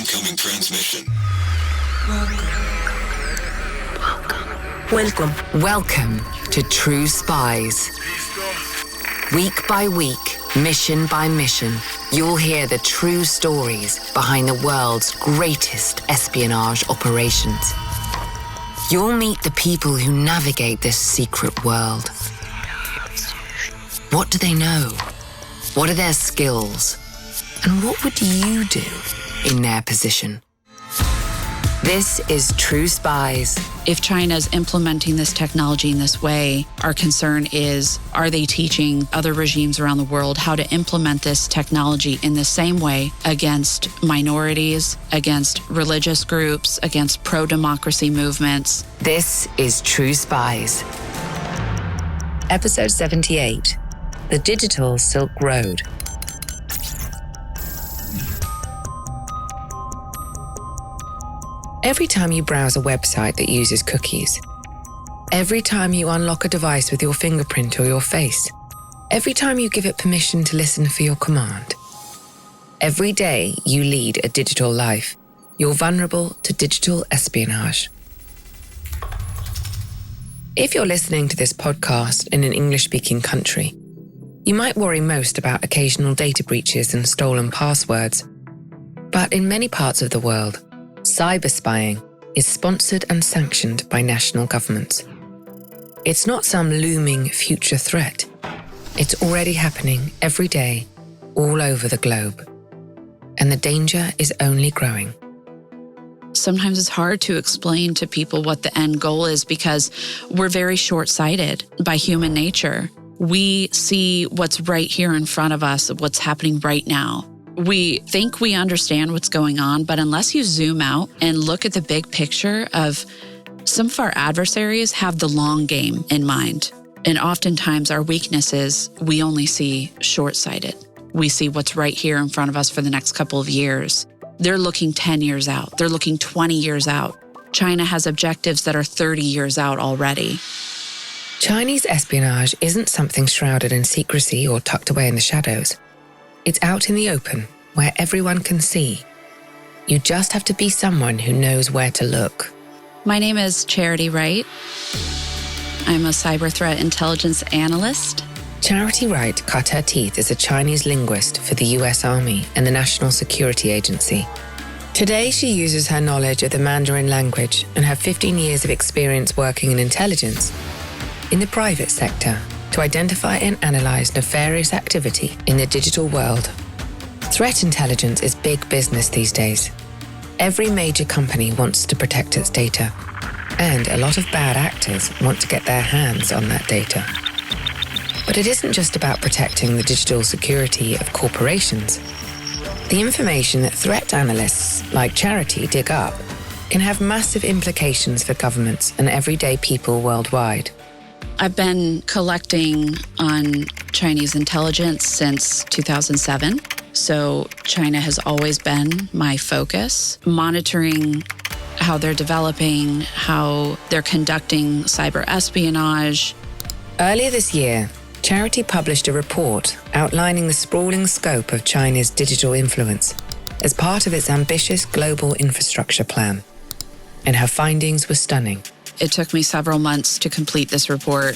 Incoming transmission. Welcome to True Spies. Week by week, mission by mission, you'll hear the true stories behind the world's greatest espionage operations. You'll meet the people who navigate this secret world. What do they know? What are their skills? And what would you do in their position? This is True Spies. If China's implementing this technology in this way, our concern is, are they teaching other regimes around the world how to implement this technology in the same way against minorities, against religious groups, against pro-democracy movements? This is True Spies. Episode 78, The Digital Silk Road. Every time you browse a website that uses cookies, every time you unlock a device with your fingerprint or your face, every time you give it permission to listen for your command, every day you lead a digital life, you're vulnerable to digital espionage. If you're listening to this podcast in an English-speaking country, you might worry most about occasional data breaches and stolen passwords. But in many parts of the world, cyber spying is sponsored and sanctioned by national governments. It's not some looming future threat. It's already happening every day, all over the globe. And the danger is only growing. Sometimes it's hard to explain to people what the end goal is because we're very short-sighted by human nature. We see what's right here in front of us, what's happening right now. We think we understand what's going on, but unless you zoom out and look at the big picture of some of our adversaries have the long game in mind. And oftentimes our weakness is we only see short-sighted. We see what's right here in front of us for the next couple of years. They're looking 10 years out. They're looking 20 years out. China has objectives that are 30 years out already. Chinese espionage isn't something shrouded in secrecy or tucked away in the shadows. It's out in the open, where everyone can see. You just have to be someone who knows where to look. My name is Charity Wright. I'm a cyber threat intelligence analyst. Charity Wright cut her teeth as a Chinese linguist for the US Army and the National Security Agency. Today, she uses her knowledge of the Mandarin language and her 15 years of experience working in intelligence in the private sector to identify and analyze nefarious activity in the digital world. Threat intelligence is big business these days. Every major company wants to protect its data, and a lot of bad actors want to get their hands on that data. But it isn't just about protecting the digital security of corporations. The information that threat analysts like Charity dig up can have massive implications for governments and everyday people worldwide. I've been collecting on Chinese intelligence since 2007. So China has always been my focus, monitoring how they're developing, how they're conducting cyber espionage. Earlier this year, Charity published a report outlining the sprawling scope of China's digital influence as part of its ambitious global infrastructure plan. And her findings were stunning. It took me several months to complete this report.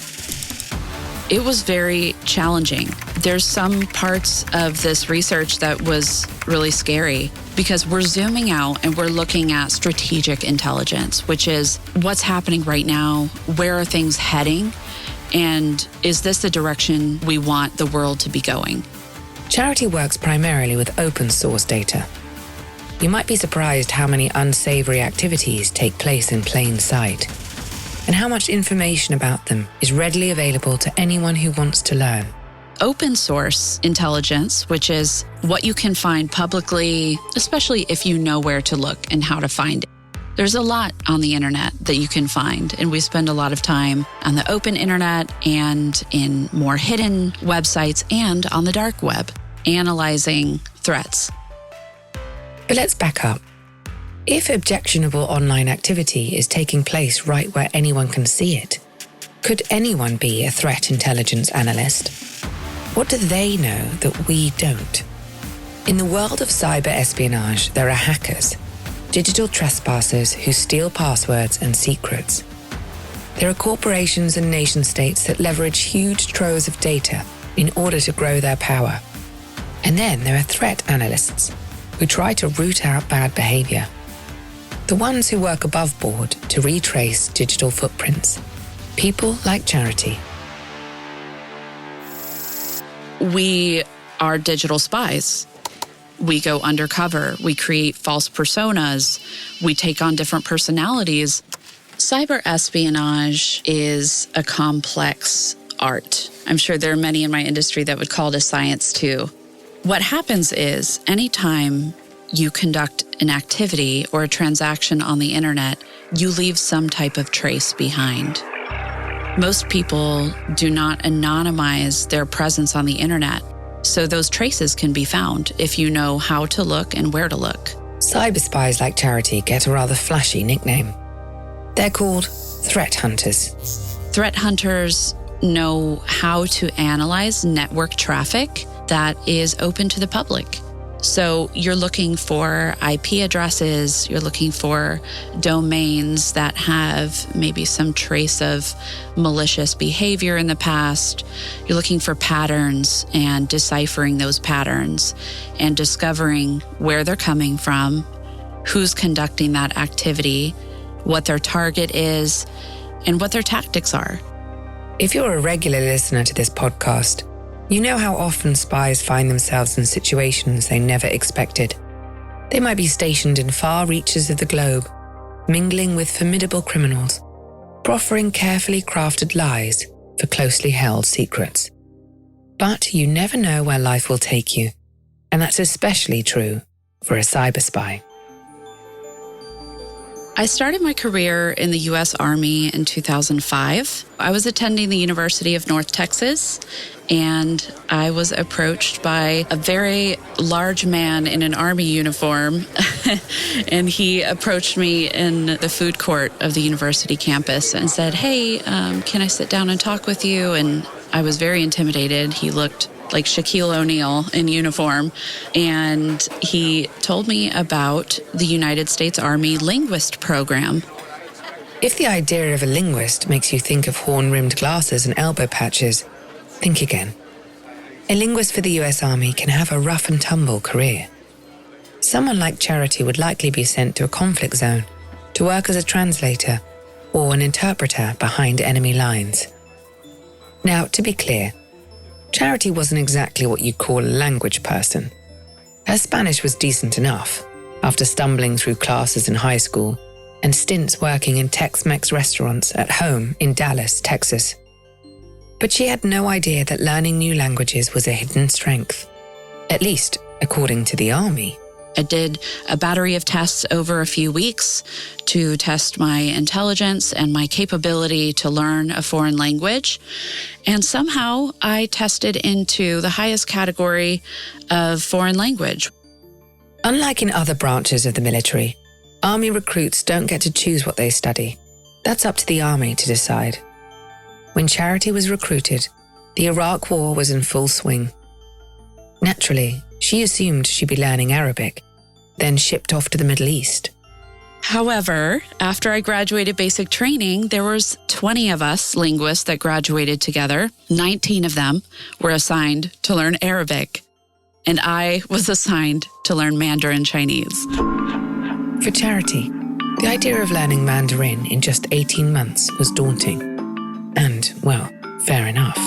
It was very challenging. There's some parts of this research that was really scary because we're zooming out and we're looking at strategic intelligence, which is what's happening right now, where are things heading, and is this the direction we want the world to be going? Charity works primarily with open source data. You might be surprised how many unsavory activities take place in plain sight, and how much information about them is readily available to anyone who wants to learn. Open source intelligence, which is what you can find publicly, especially if you know where to look and how to find it. There's a lot on the internet that you can find, and we spend a lot of time on the open internet and in more hidden websites and on the dark web, analyzing threats. But let's back up. If objectionable online activity is taking place right where anyone can see it, could anyone be a threat intelligence analyst? What do they know that we don't? In the world of cyber espionage, there are hackers, digital trespassers who steal passwords and secrets. There are corporations and nation-states that leverage huge troves of data in order to grow their power. And then there are threat analysts who try to root out bad behavior. The ones who work above board to retrace digital footprints. People like Charity. We are digital spies. We go undercover. We create false personas. We take on different personalities. Cyber espionage is a complex art. I'm sure there are many in my industry that would call it a science too. What happens is anytime you conduct an activity or a transaction on the internet, you leave some type of trace behind. Most people do not anonymize their presence on the internet, so those traces can be found if you know how to look and where to look. Cyber spies like Charity get a rather flashy nickname. They're called threat hunters. Threat hunters know how to analyze network traffic that is open to the public. So you're looking for IP addresses, you're looking for domains that have maybe some trace of malicious behavior in the past. You're looking for patterns and deciphering those patterns and discovering where they're coming from, who's conducting that activity, what their target is, and what their tactics are. If you're a regular listener to this podcast, you know how often spies find themselves in situations they never expected. They might be stationed in far reaches of the globe, mingling with formidable criminals, proffering carefully crafted lies for closely held secrets. But you never know where life will take you, and that's especially true for a cyber spy. I started my career in the U.S. Army in 2005. I was attending the University of North Texas, and I was approached by a very large man in an Army uniform, and he approached me in the food court of the university campus and said, "Hey, can I sit down and talk with you?" And I was very intimidated. He looked like Shaquille O'Neal in uniform. And he told me about the United States Army linguist program. If the idea of a linguist makes you think of horn-rimmed glasses and elbow patches, think again. A linguist for the US Army can have a rough and tumble career. Someone like Charity would likely be sent to a conflict zone to work as a translator or an interpreter behind enemy lines. Now, to be clear, Charity wasn't exactly what you'd call a language person. Her Spanish was decent enough, after stumbling through classes in high school and stints working in Tex-Mex restaurants at home in Dallas, Texas. But she had no idea that learning new languages was a hidden strength, at least according to the Army. I did a battery of tests over a few weeks to test my intelligence and my capability to learn a foreign language. And somehow I tested into the highest category of foreign language. Unlike in other branches of the military, Army recruits don't get to choose what they study. That's up to the Army to decide. When Charity was recruited, the Iraq War was in full swing. Naturally, she assumed she'd be learning Arabic, then shipped off to the Middle East. However, after I graduated basic training, there was 20 of us linguists that graduated together. 19 of them were assigned to learn Arabic, and I was assigned to learn Mandarin Chinese. For Charity, the idea of learning Mandarin in just 18 months was daunting. And, well, fair enough.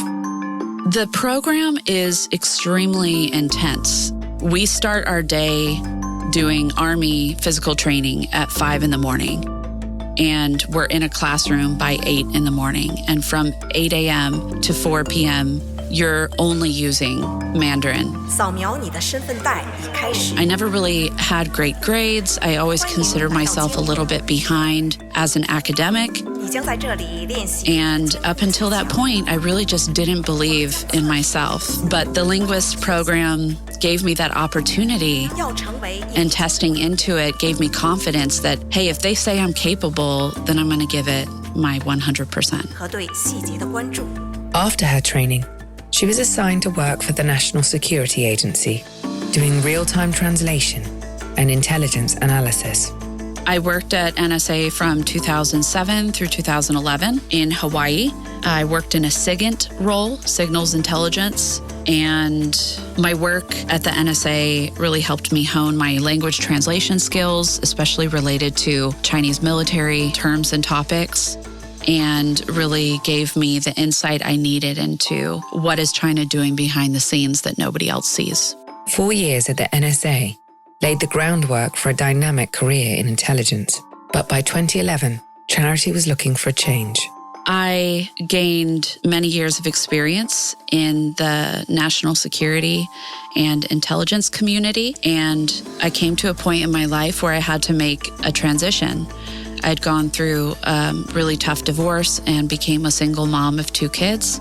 The program is extremely intense. We start our day doing Army physical training at 5 in the morning. And we're in a classroom by 8 in the morning. And from 8 a.m. to 4 p.m., you're only using Mandarin. I never really had great grades. I always considered myself a little bit behind as an academic. And up until that point, I really just didn't believe in myself. But the linguist program gave me that opportunity, and testing into it gave me confidence that, hey, if they say I'm capable, then I'm going to give it my 100%. After her training, she was assigned to work for the National Security Agency, doing real-time translation and intelligence analysis. I worked at NSA from 2007 through 2011 in Hawaii. I worked in a SIGINT role, Signals Intelligence, and my work at the NSA really helped me hone my language translation skills, especially related to Chinese military terms and topics, and really gave me the insight I needed into what is China doing behind the scenes that nobody else sees. 4 years at the NSA laid the groundwork for a dynamic career in intelligence. But by 2011, Charity was looking for a change. I gained many years of experience in the national security and intelligence community, and I came to a point in my life where I had to make a transition. I'd gone through a really tough divorce and became a single mom of 2 kids,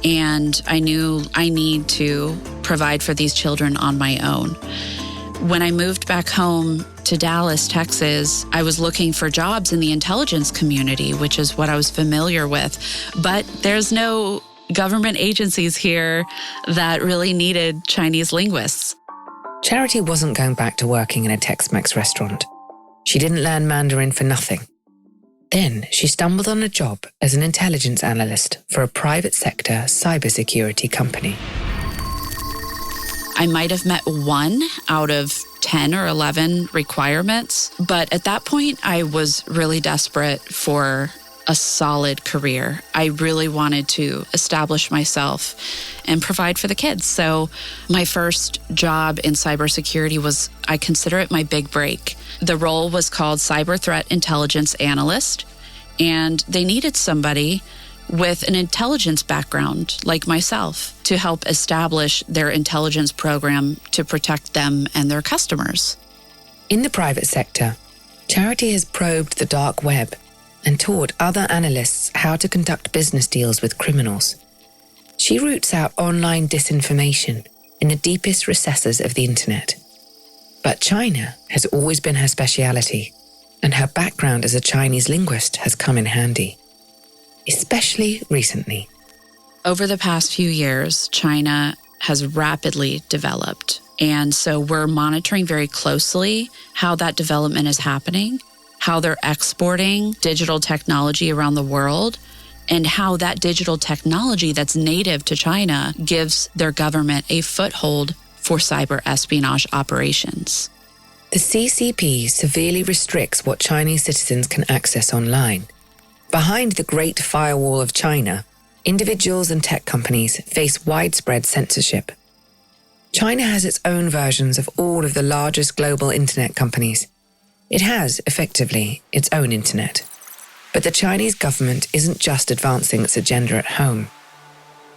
and I knew I need to provide for these children on my own. When I moved back home to Dallas, Texas, I was looking for jobs in the intelligence community, which is what I was familiar with. But there's no government agencies here that really needed Chinese linguists. Charity wasn't going back to working in a Tex-Mex restaurant. She didn't learn Mandarin for nothing. Then she stumbled on a job as an intelligence analyst for a private sector cybersecurity company. I might have met 1 out of 10 or 11 requirements, but at that point, I was really desperate for a solid career. I really wanted to establish myself and provide for the kids. So my first job in cybersecurity was, I consider it my big break. The role was called Cyber Threat Intelligence Analyst, and they needed somebody with an intelligence background like myself to help establish their intelligence program to protect them and their customers. In the private sector, Charity has probed the dark web and taught other analysts how to conduct business deals with criminals. She roots out online disinformation in the deepest recesses of the internet. But China has always been her speciality, and her background as a Chinese linguist has come in handy, especially recently. Over the past few years, China has rapidly developed. And so we're monitoring very closely how that development is happening, how they're exporting digital technology around the world, and how that digital technology that's native to China gives their government a foothold for cyber espionage operations. The CCP severely restricts what Chinese citizens can access online. Behind the Great Firewall of China, individuals and tech companies face widespread censorship. China has its own versions of all of the largest global internet companies. It has, effectively, its own internet. But the Chinese government isn't just advancing its agenda at home.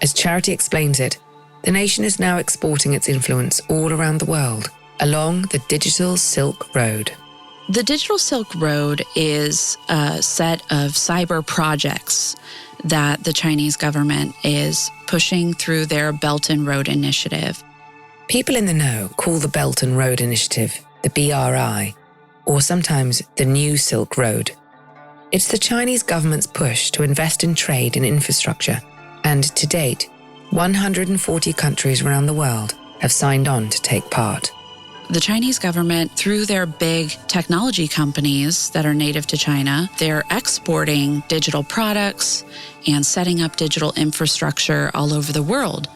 As Charity explains it, the nation is now exporting its influence all around the world, along the Digital Silk Road. The Digital Silk Road is a set of cyber projects that the Chinese government is pushing through their Belt and Road Initiative. People in the know call the Belt and Road Initiative the BRI, or sometimes the New Silk Road. It's the Chinese government's push to invest in trade and infrastructure, and to date, 140 countries around the world have signed on to take part. The Chinese government, through their big technology companies that are native to China, they're exporting digital products and setting up digital infrastructure all over the world,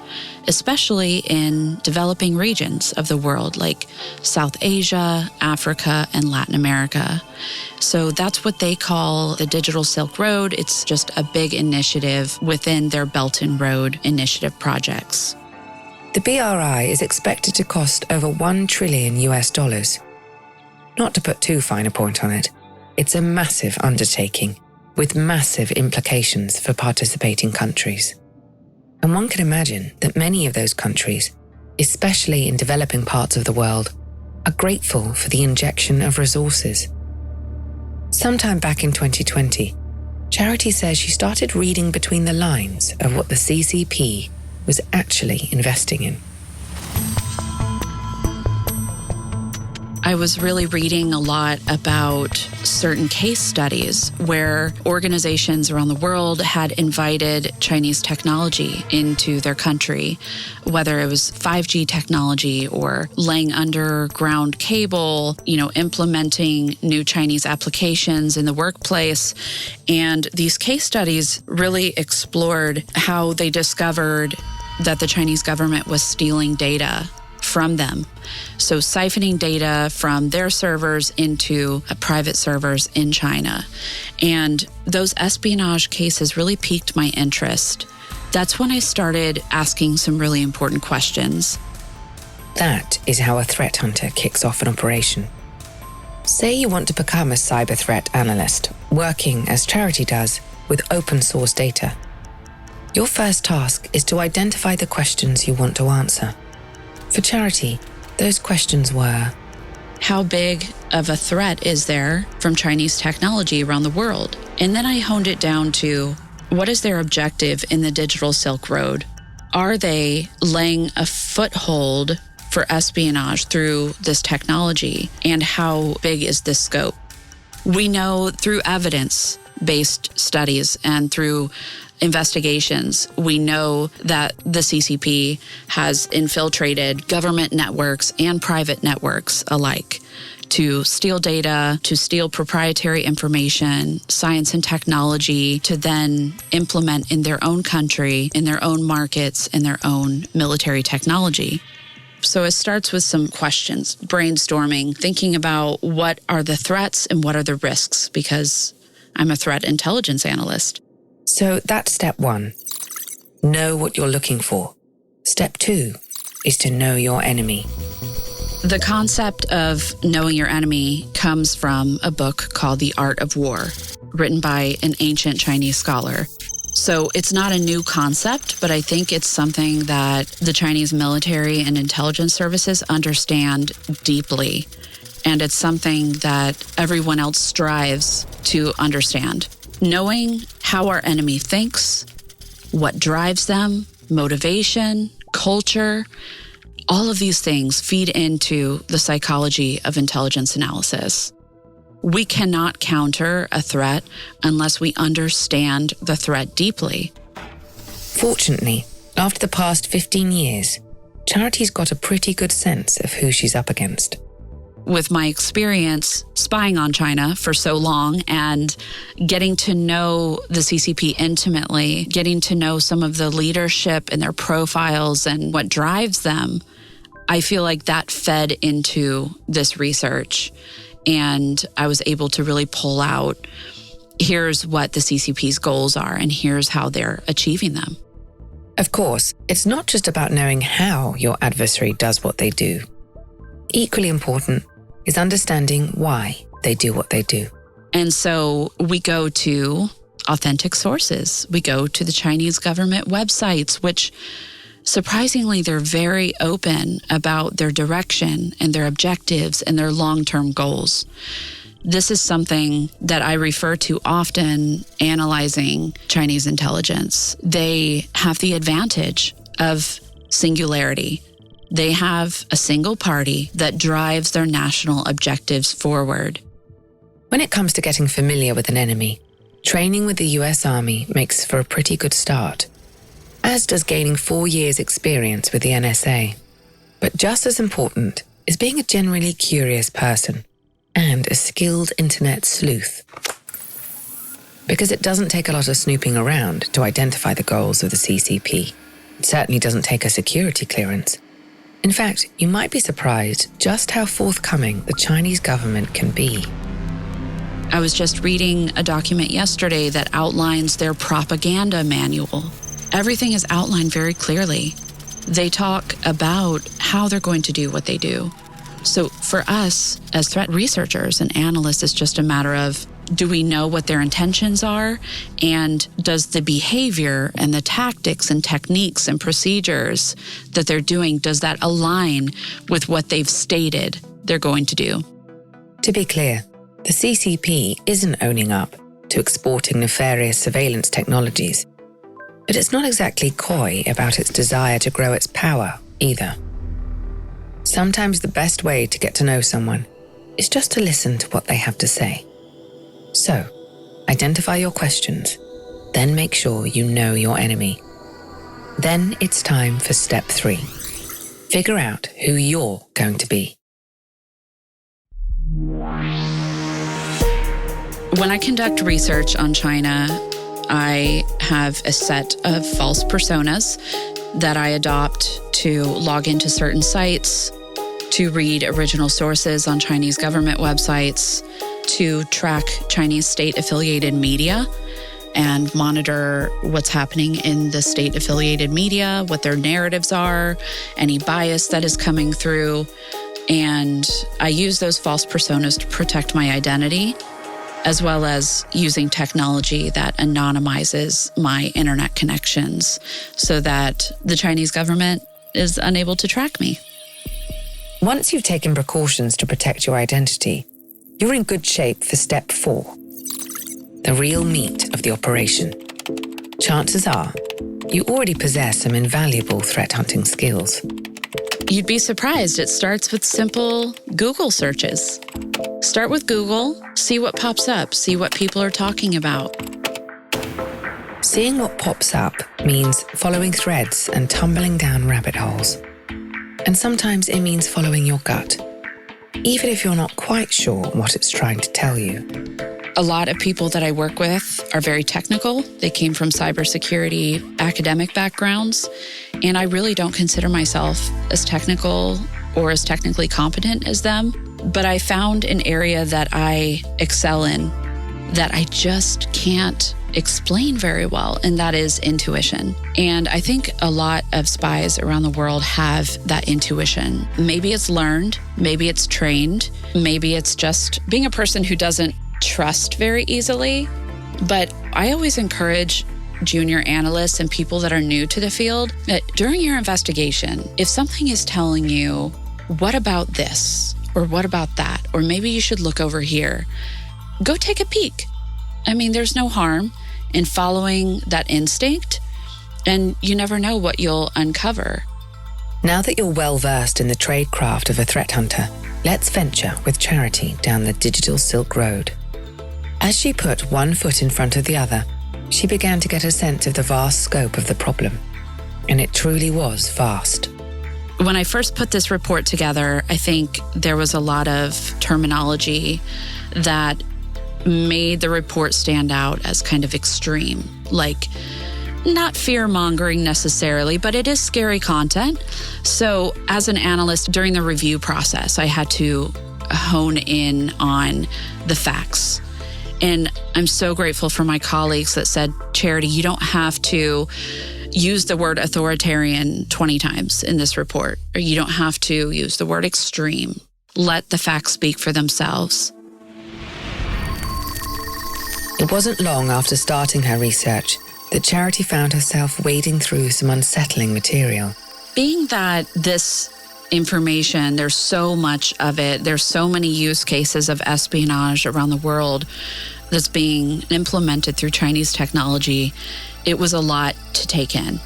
especially in developing regions of the world like South Asia, Africa, and Latin America. So that's what they call the Digital Silk Road. It's just a big initiative within their Belt and Road Initiative projects. The BRI is expected to cost over $1 trillion. Not to put too fine a point on it, it's a massive undertaking with massive implications for participating countries. And one can imagine that many of those countries, especially in developing parts of the world, are grateful for the injection of resources. Sometime back in 2020, Charity says she started reading between the lines of what the CCP was actually investing in. I was really reading a lot about certain case studies where organizations around the world had invited Chinese technology into their country, whether it was 5G technology or laying underground cable, implementing new Chinese applications in the workplace. And these case studies really explored how they discovered that the Chinese government was stealing data from them. So siphoning data from their servers into private servers in China. And those espionage cases really piqued my interest. That's when I started asking some really important questions. That is how a threat hunter kicks off an operation. Say you want to become a cyber threat analyst, working as Charity does with open source data. Your first task is to identify the questions you want to answer. For Charity, those questions were: how big of a threat is there from Chinese technology around the world? And then I honed it down to, what is their objective in the digital Silk Road? Are they laying a foothold for espionage through this technology? And how big is this scope? We know through evidence-based studies and through investigations, we know that the CCP has infiltrated government networks and private networks alike to steal data, to steal proprietary information, science and technology, to then implement in their own country, in their own markets, in their own military technology. So it starts with some questions, brainstorming, thinking about what are the threats and what are the risks, because I'm a threat intelligence analyst. So that's step one. Know what you're looking for. Step two is to know your enemy. The concept of knowing your enemy comes from a book called The Art of War, written by an ancient Chinese scholar. So it's not a new concept, but I think it's something that the Chinese military and intelligence services understand deeply. And it's something that everyone else strives to understand. Knowing how our enemy thinks, what drives them, motivation, culture, all of these things feed into the psychology of intelligence analysis. We cannot counter a threat unless we understand the threat deeply. Fortunately, after the past 15 years, Charity's got a pretty good sense of who she's up against. With my experience spying on China for so long and getting to know the CCP intimately, getting to know some of the leadership and their profiles and what drives them, I feel like that fed into this research. And I was able to really pull out, here's what the CCP's goals are and here's how they're achieving them. Of course, it's not just about knowing how your adversary does what they do. Equally important is understanding why they do what they do. And so we go to authentic sources. We go to the Chinese government websites, which surprisingly, they're very open about their direction and their objectives and their long-term goals. This is something that I refer to often analyzing Chinese intelligence. They have the advantage of singularity. They have a single party that drives their national objectives forward. When it comes to getting familiar with an enemy, training with the US Army makes for a pretty good start, as does gaining 4 years' experience with the NSA. But just as important is being a generally curious person and a skilled internet sleuth. Because it doesn't take a lot of snooping around to identify the goals of the CCP. It certainly doesn't take a security clearance. In fact, you might be surprised just how forthcoming the Chinese government can be. I was just reading a document yesterday that outlines their propaganda manual. Everything is outlined very clearly. They talk about how they're going to do what they do. So for us, as threat researchers and analysts, it's just a matter of, do we know what their intentions are? And does the behavior and the tactics and techniques and procedures that they're doing, does that align with what they've stated they're going to do? To be clear, the CCP isn't owning up to exporting nefarious surveillance technologies, but it's not exactly coy about its desire to grow its power either. Sometimes the best way to get to know someone is just to listen to what they have to say. So, identify your questions, then make sure you know your enemy. Then it's time for step 3. Figure out who you're going to be. When I conduct research on China, I have a set of false personas that I adopt to log into certain sites, to read original sources on Chinese government websites, to track Chinese state-affiliated media and monitor what's happening in the state-affiliated media, what their narratives are, any bias that is coming through. And I use those false personas to protect my identity, as well as using technology that anonymizes my internet connections so that the Chinese government is unable to track me. Once you've taken precautions to protect your identity, you're in good shape for step 4, the real meat of the operation. Chances are, you already possess some invaluable threat hunting skills. You'd be surprised. It starts with simple Google searches. Start with Google, see what pops up, see what people are talking about. Seeing what pops up means following threads and tumbling down rabbit holes. And sometimes it means following your gut, even if you're not quite sure what it's trying to tell you. A lot of people that I work with are very technical. They came from cybersecurity academic backgrounds, and I really don't consider myself as technical or as technically competent as them. But I found an area that I excel in that I just can't explain very well, and that is intuition. And I think a lot of spies around the world have that intuition. Maybe it's learned, maybe it's trained, maybe it's just being a person who doesn't trust very easily. But I always encourage junior analysts and people that are new to the field that during your investigation, if something is telling you, what about this? Or what about that? Or maybe you should look over here. Go take a peek. I mean, there's no harm in following that instinct, and you never know what you'll uncover. Now that you're well versed in the tradecraft of a threat hunter, let's venture with Charity down the digital Silk Road. As she put one foot in front of the other, she began to get a sense of the vast scope of the problem. And it truly was vast. When I first put this report together, I think there was a lot of terminology that made the report stand out as kind of extreme, like not fear-mongering necessarily, but it is scary content. So as an analyst during the review process, I had to hone in on the facts. And I'm so grateful for my colleagues that said, Charity, you don't have to use the word authoritarian 20 times in this report, or you don't have to use the word extreme. Let the facts speak for themselves. It wasn't long after starting her research that Charity found herself wading through some unsettling material. Being that this information, there's so much of it, there's so many use cases of espionage around the world that's being implemented through Chinese technology, it was a lot to take in.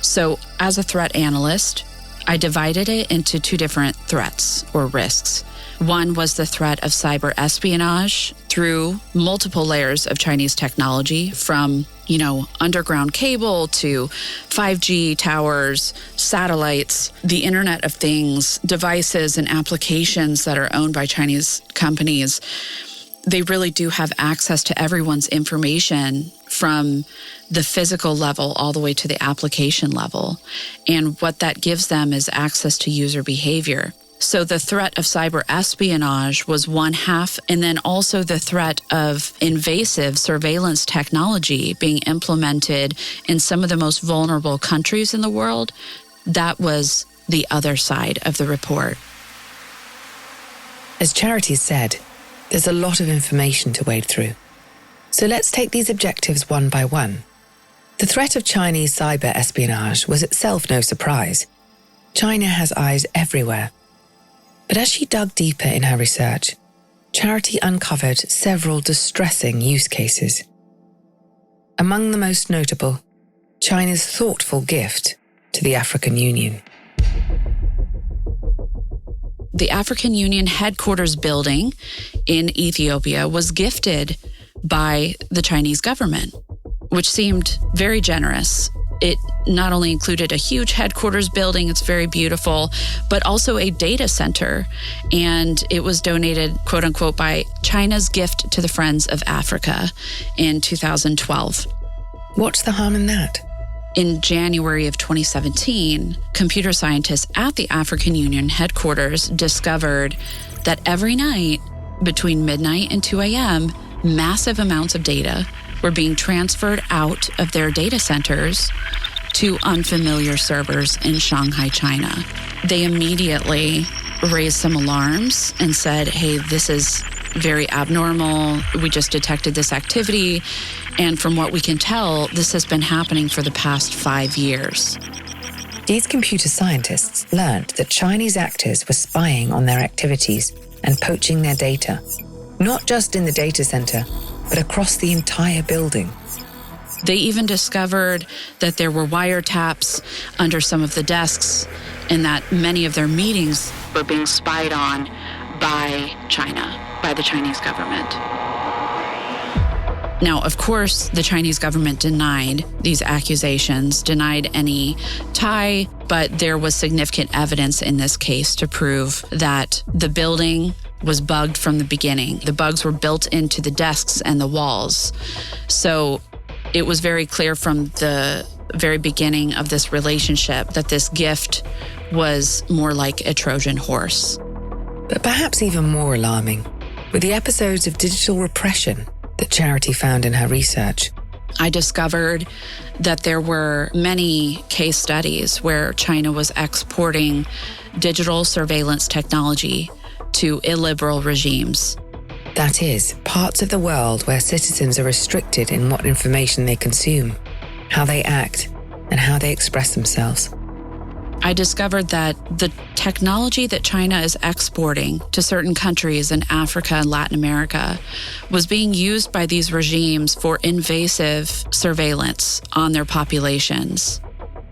So as a threat analyst, I divided it into 2 different threats or risks. One was the threat of cyber espionage through multiple layers of Chinese technology, from, underground cable to 5G towers, satellites, the Internet of Things, devices and applications that are owned by Chinese companies. They really do have access to everyone's information from the physical level all the way to the application level. And what that gives them is access to user behavior. So the threat of cyber espionage was one half, and then also the threat of invasive surveillance technology being implemented in some of the most vulnerable countries in the world. That was the other side of the report. As Charity said, there's a lot of information to wade through. So let's take these objectives one by one. The threat of Chinese cyber espionage was itself no surprise. China has eyes everywhere. But as she dug deeper in her research, Charity uncovered several distressing use cases. Among the most notable, China's thoughtful gift to the African Union. The African Union headquarters building in Ethiopia was gifted by the Chinese government, which seemed very generous. It not only included a huge headquarters building, it's very beautiful, but also a data center. And it was donated, quote unquote, by China's gift to the Friends of Africa in 2012. What's the harm in that? In January of 2017, computer scientists at the African Union headquarters discovered that every night between midnight and 2 a.m., massive amounts of data were being transferred out of their data centers to unfamiliar servers in Shanghai, China. They immediately raised some alarms and said, hey, this is very abnormal. We just detected this activity. And from what we can tell, this has been happening for the past 5 years. These computer scientists learned that Chinese actors were spying on their activities and poaching their data, not just in the data center, but across the entire building. They even discovered that there were wiretaps under some of the desks and that many of their meetings were being spied on by China, by the Chinese government. Now, of course, the Chinese government denied these accusations, denied any tie, but there was significant evidence in this case to prove that the building was bugged from the beginning. The bugs were built into the desks and the walls. So it was very clear from the very beginning of this relationship that this gift was more like a Trojan horse. But perhaps even more alarming were the episodes of digital repression that Charity found in her research. I discovered that there were many case studies where China was exporting digital surveillance technology to illiberal regimes. That is, parts of the world where citizens are restricted in what information they consume, how they act, and how they express themselves. I discovered that the technology that China is exporting to certain countries in Africa and Latin America was being used by these regimes for invasive surveillance on their populations.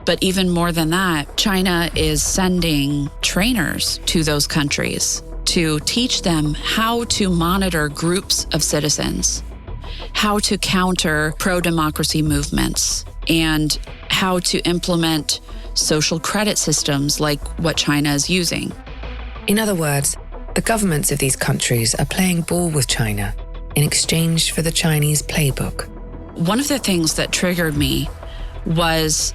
But even more than that, China is sending trainers to those countries to teach them how to monitor groups of citizens, how to counter pro-democracy movements, and how to implement social credit systems like what China is using. In other words, the governments of these countries are playing ball with China in exchange for the Chinese playbook. One of the things that triggered me was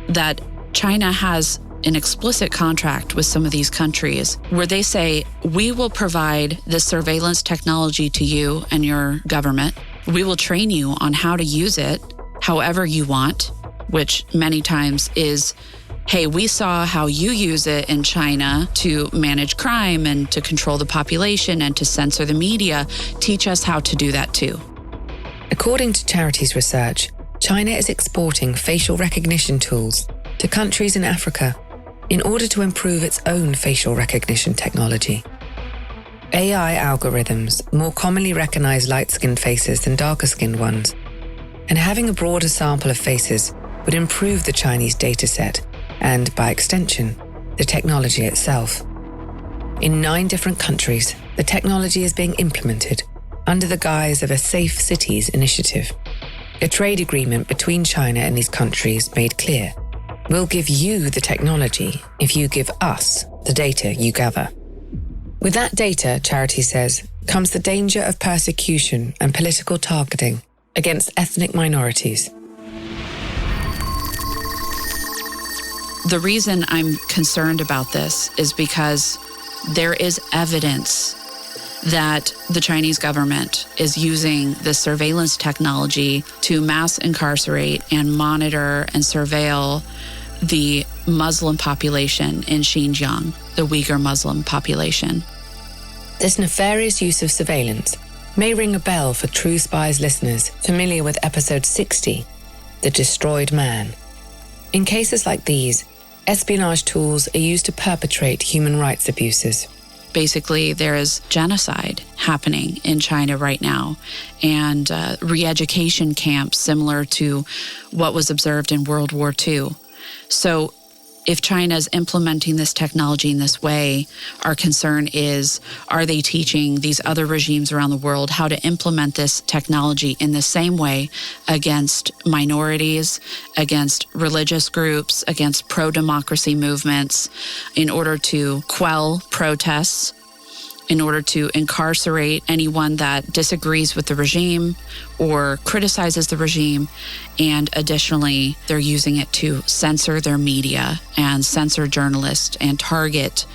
that China has an explicit contract with some of these countries where they say, we will provide this surveillance technology to you and your government. We will train you on how to use it however you want, which many times is, hey, we saw how you use it in China to manage crime and to control the population and to censor the media. Teach us how to do that too. According to Charity's research, China is exporting facial recognition tools to countries in Africa in order to improve its own facial recognition technology. AI algorithms more commonly recognize light-skinned faces than darker-skinned ones, and having a broader sample of faces would improve the Chinese dataset and, by extension, the technology itself. In 9 different countries, the technology is being implemented under the guise of a Safe Cities initiative. A trade agreement between China and these countries made clear, we'll give you the technology if you give us the data you gather. With that data, Charity says, comes the danger of persecution and political targeting against ethnic minorities. The reason I'm concerned about this is because there is evidence that the Chinese government is using the surveillance technology to mass incarcerate and monitor and surveil the Muslim population in Xinjiang, the Uyghur Muslim population. This nefarious use of surveillance may ring a bell for True Spies listeners familiar with episode 60, The Destroyed Man. In cases like these, espionage tools are used to perpetrate human rights abuses. Basically, there is genocide happening in China right now, and re-education camps similar to what was observed in World War II. So If China is implementing this technology in this way, our concern is, are they teaching these other regimes around the world how to implement this technology in the same way against minorities, against religious groups, against pro-democracy movements, in order to quell protests, in order to incarcerate anyone that disagrees with the regime or criticizes the regime. And additionally, they're using it to censor their media and censor journalists and target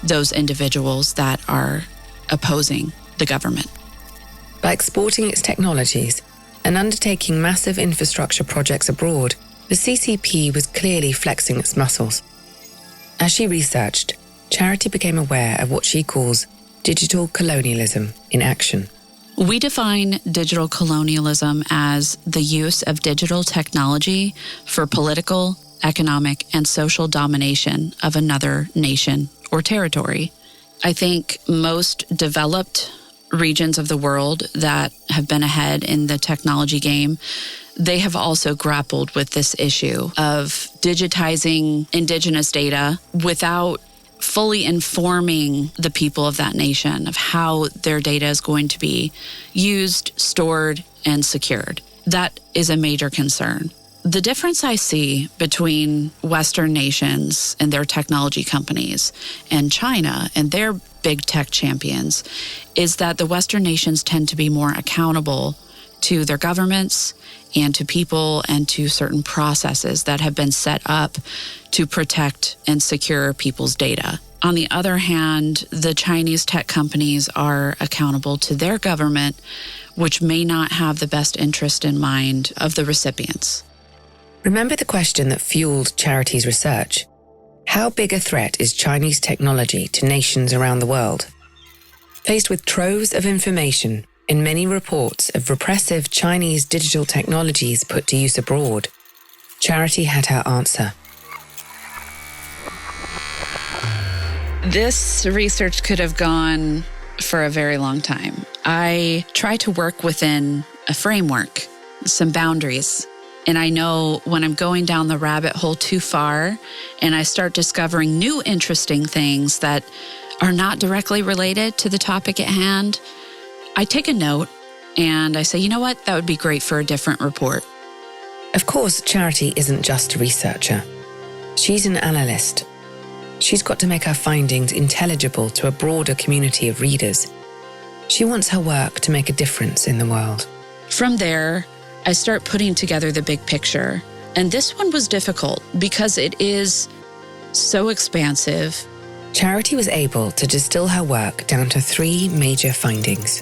those individuals that are opposing the government. By exporting its technologies and undertaking massive infrastructure projects abroad, the CCP was clearly flexing its muscles. As she researched, Charity became aware of what she calls digital colonialism in action. We define digital colonialism as the use of digital technology for political, economic, and social domination of another nation or territory. I think most developed regions of the world that have been ahead in the technology game, they have also grappled with this issue of digitizing indigenous data without fully informing the people of that nation of how their data is going to be used, stored, and secured. That is a major concern. The difference I see between Western nations and their technology companies and China and their big tech champions is that the Western nations tend to be more accountable to their governments and to people and to certain processes that have been set up to protect and secure people's data. On the other hand, the Chinese tech companies are accountable to their government, which may not have the best interest in mind of the recipients. Remember the question that fueled Charity's research? How big a threat is Chinese technology to nations around the world? Faced with troves of information in many reports of repressive Chinese digital technologies put to use abroad, Charity had her answer. This research could have gone for a very long time. I try to work within a framework, some boundaries. And I know when I'm going down the rabbit hole too far and I start discovering new interesting things that are not directly related to the topic at hand, I take a note and I say, you know what, that would be great for a different report. Of course, Charity isn't just a researcher. She's an analyst. She's got to make her findings intelligible to a broader community of readers. She wants her work to make a difference in the world. From there, I start putting together the big picture. And this one was difficult because it is so expansive. Charity was able to distill her work down to 3 major findings.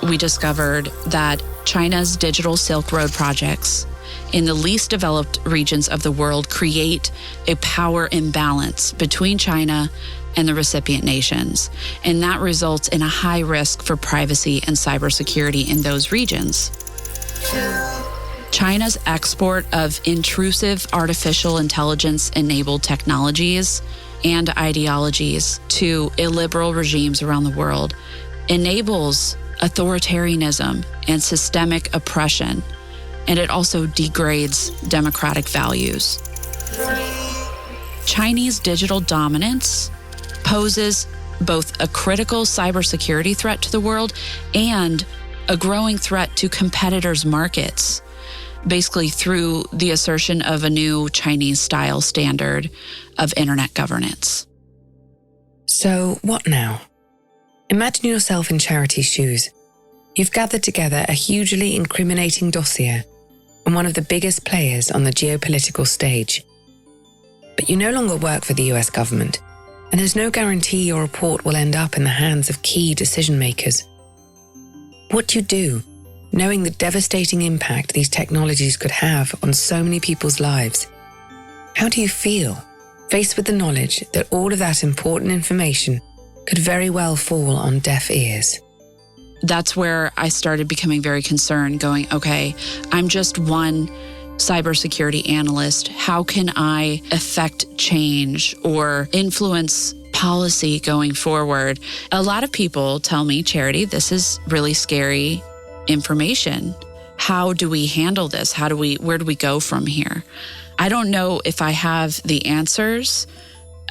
We discovered that China's digital Silk Road projects in the least developed regions of the world create a power imbalance between China and the recipient nations, and that results in a high risk for privacy and cybersecurity in those regions. China's export of intrusive artificial intelligence-enabled technologies and ideologies to illiberal regimes around the world enables authoritarianism and systemic oppression, and it also degrades democratic values. Chinese digital dominance poses both a critical cybersecurity threat to the world and a growing threat to competitors' markets, basically through the assertion of a new Chinese-style standard of internet governance. So what now? Imagine yourself in Charity's shoes. You've gathered together a hugely incriminating dossier on one of the biggest players on the geopolitical stage. But you no longer work for the US government, and there's no guarantee your report will end up in the hands of key decision-makers. What do you do, knowing the devastating impact these technologies could have on so many people's lives? How do you feel, faced with the knowledge that all of that important information could very well fall on deaf ears? That's where I started becoming very concerned, going, okay, I'm just one cybersecurity analyst. How can I affect change or influence policy going forward? A lot of people tell me, Charity, this is really scary information. How do we handle this? Where do we go from here? I don't know if I have the answers.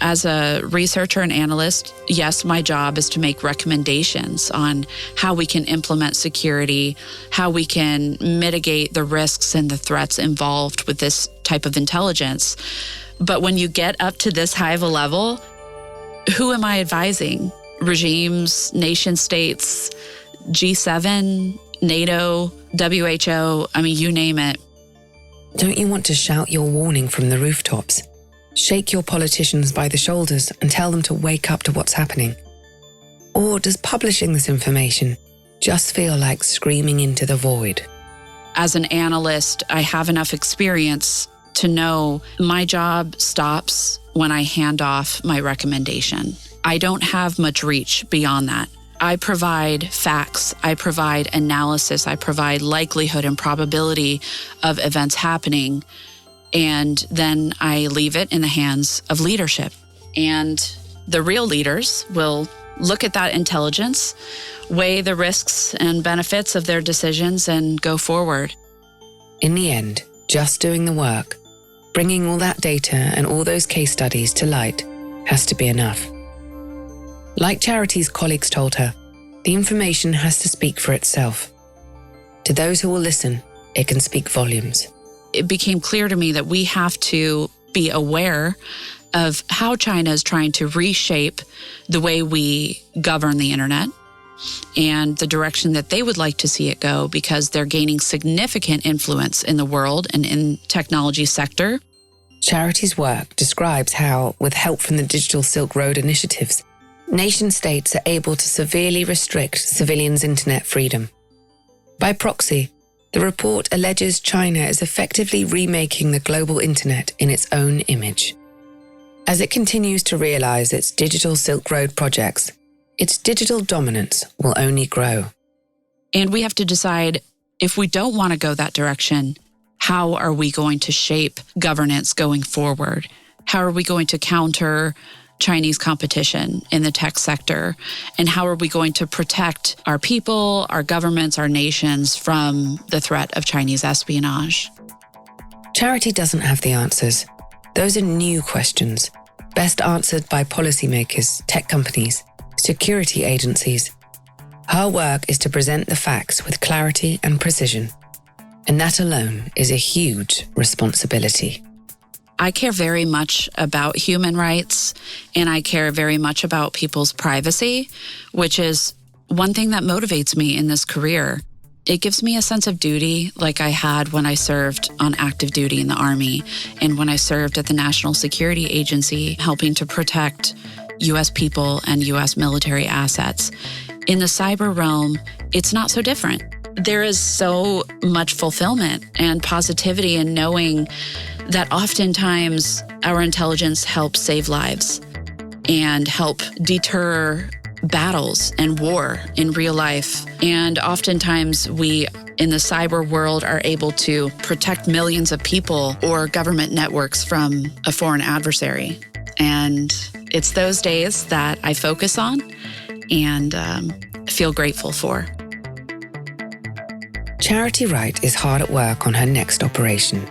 As a researcher and analyst, yes, my job is to make recommendations on how we can implement security, how we can mitigate the risks and the threats involved with this type of intelligence. But when you get up to this high of a level, who am I advising? Regimes, nation states, G7, NATO, WHO, I mean, you name it. Don't you want to shout your warning from the rooftops? Shake your politicians by the shoulders and tell them to wake up to what's happening? Or does publishing this information just feel like screaming into the void? As an analyst, I have enough experience to know my job stops when I hand off my recommendation. I don't have much reach beyond that. I provide facts, I provide analysis, I provide likelihood and probability of events happening, and then I leave it in the hands of leadership. And the real leaders will look at that intelligence, weigh the risks and benefits of their decisions, and go forward. In the end, just doing the work, bringing all that data and all those case studies to light has to be enough. Like Charity's colleagues told her, the information has to speak for itself. To those who will listen, it can speak volumes. It became clear to me that we have to be aware of how China is trying to reshape the way we govern the internet and the direction that they would like to see it go, because they're gaining significant influence in the world and in technology sector. Charity's work describes how, with help from the Digital Silk Road initiatives, nation states are able to severely restrict civilians' internet freedom. By proxy, the report alleges China is effectively remaking the global internet in its own image. As it continues to realize its Digital Silk Road projects, its digital dominance will only grow. And we have to decide, if we don't want to go that direction, how are we going to shape governance going forward? How are we going to counter Chinese competition in the tech sector? And how are we going to protect our people, our governments, our nations from the threat of Chinese espionage? Charity doesn't have the answers. Those are new questions, best answered by policymakers, tech companies, security agencies. Her work is to present the facts with clarity and precision. And that alone is a huge responsibility. I care very much about human rights, and I care very much about people's privacy, which is one thing that motivates me in this career. It gives me a sense of duty like I had when I served on active duty in the Army and when I served at the National Security Agency, helping to protect U.S. people and U.S. military assets. In the cyber realm, it's not so different. There is so much fulfillment and positivity in knowing that oftentimes our intelligence helps save lives and help deter battles and war in real life. And oftentimes we, in the cyber world, are able to protect millions of people or government networks from a foreign adversary. And it's those days that I focus on and feel grateful for. Charity Wright is hard at work on her next operation.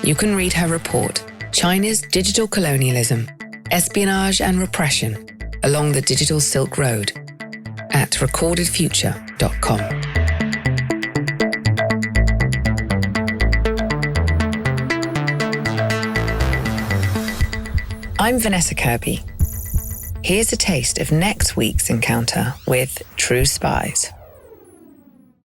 You can read her report, China's Digital Colonialism, Espionage and Repression Along the Digital Silk Road, at recordedfuture.com. I'm Vanessa Kirby. Here's a taste of next week's encounter with true spies.